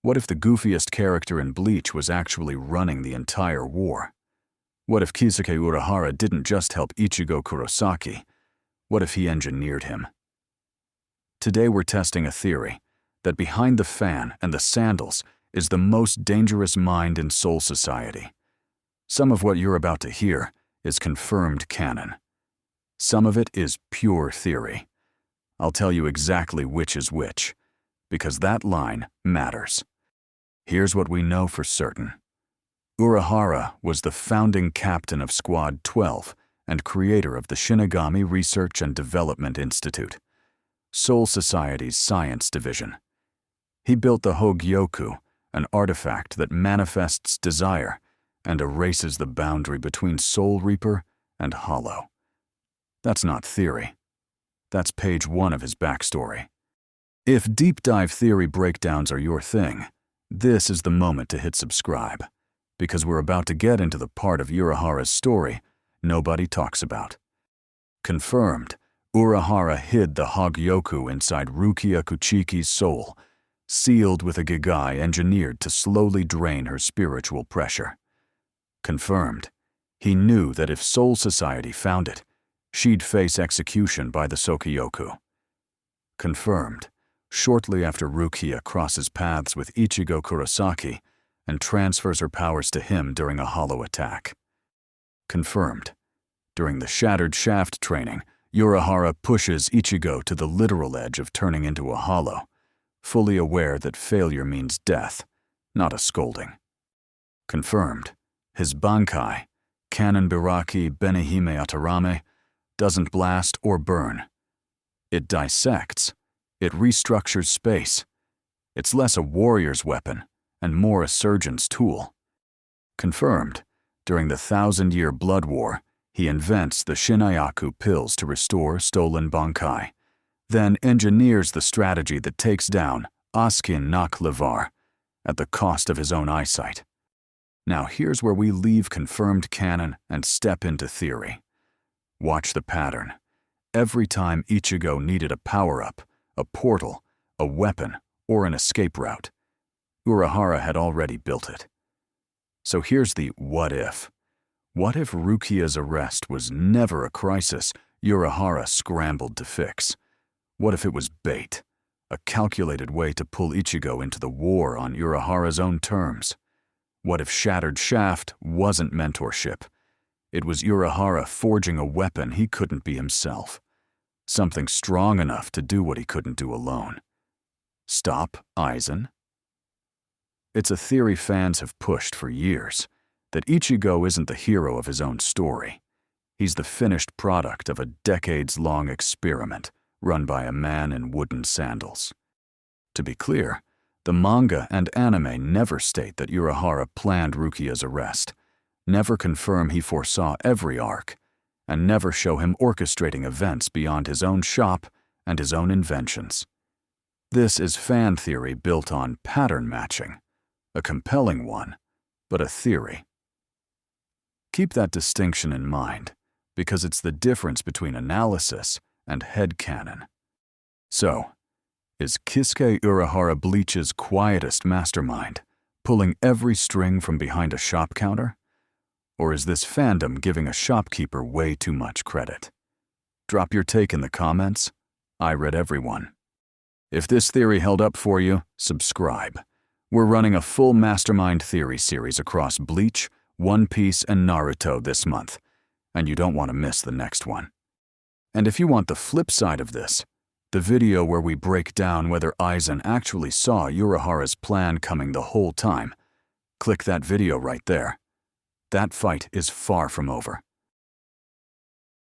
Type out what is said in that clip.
What if the goofiest character in Bleach was actually running the entire war? What if Kisuke Urahara didn't just help Ichigo Kurosaki? What if he engineered him? Today we're testing a theory that behind the fan and the sandals is the most dangerous mind in Soul Society. Some of what you're about to hear is confirmed canon. Some of it is pure theory. I'll tell you exactly which is which, because that line matters. Here's what we know for certain. Urahara was the founding captain of Squad 12 and creator of the Shinigami Research and Development Institute, Soul Society's science division. He built the Hōgyoku, an artifact that manifests desire and erases the boundary between Soul Reaper and Hollow. That's not theory. That's page 1 of his backstory. If deep dive theory breakdowns are your thing, this is the moment to hit subscribe, because we're about to get into the part of Urahara's story nobody talks about. Confirmed, Urahara hid the Hōgyoku inside Rukia Kuchiki's soul, sealed with a gigai engineered to slowly drain her spiritual pressure. Confirmed, he knew that if Soul Society found it, she'd face execution by the Shokugyoku. Confirmed, shortly after Rukia crosses paths with Ichigo Kurosaki and transfers her powers to him during a hollow attack. Confirmed, during the Shattered Shaft training, Urahara pushes Ichigo to the literal edge of turning into a hollow, fully aware that failure means death, not a scolding. Confirmed, his Bankai, Kannonbiraki Benihime Atarame, doesn't blast or burn. It dissects. It restructures space. It's less a warrior's weapon and more a surgeon's tool. Confirmed, during the 1,000-year blood war, he invents the Shinyaku pills to restore stolen Bankai, then engineers the strategy that takes down Askin at the cost of his own eyesight. Now here's where we leave confirmed canon and step into theory. Watch the pattern. Every time Ichigo needed a power-up, a portal, a weapon, or an escape route, Urahara had already built it. So here's the what if. What if Rukia's arrest was never a crisis Urahara scrambled to fix? What if it was bait, a calculated way to pull Ichigo into the war on Urahara's own terms? What if Shattered Shaft wasn't mentorship? It was Urahara forging a weapon he couldn't be himself. Something strong enough to do what he couldn't do alone. Stop Aizen? It's a theory fans have pushed for years, that Ichigo isn't the hero of his own story. He's the finished product of a decades-long experiment run by a man in wooden sandals. To be clear, the manga and anime never state that Urahara planned Rukia's arrest, never confirm he foresaw every arc, and never show him orchestrating events beyond his own shop and his own inventions. This is fan theory built on pattern matching, a compelling one, but a theory. Keep that distinction in mind, because it's the difference between analysis and headcanon. So, is Kisuke Urahara Bleach's quietest mastermind, pulling every string from behind a shop counter? Or is this fandom giving a shopkeeper way too much credit? Drop your take in the comments. I read every one. If this theory held up for you, subscribe. We're running a full Mastermind Theory series across Bleach, One Piece, and Naruto this month, and you don't want to miss the next one. And if you want the flip side of this, the video where we break down whether Aizen actually saw Urahara's plan coming the whole time, click that video right there. That fight is far from over.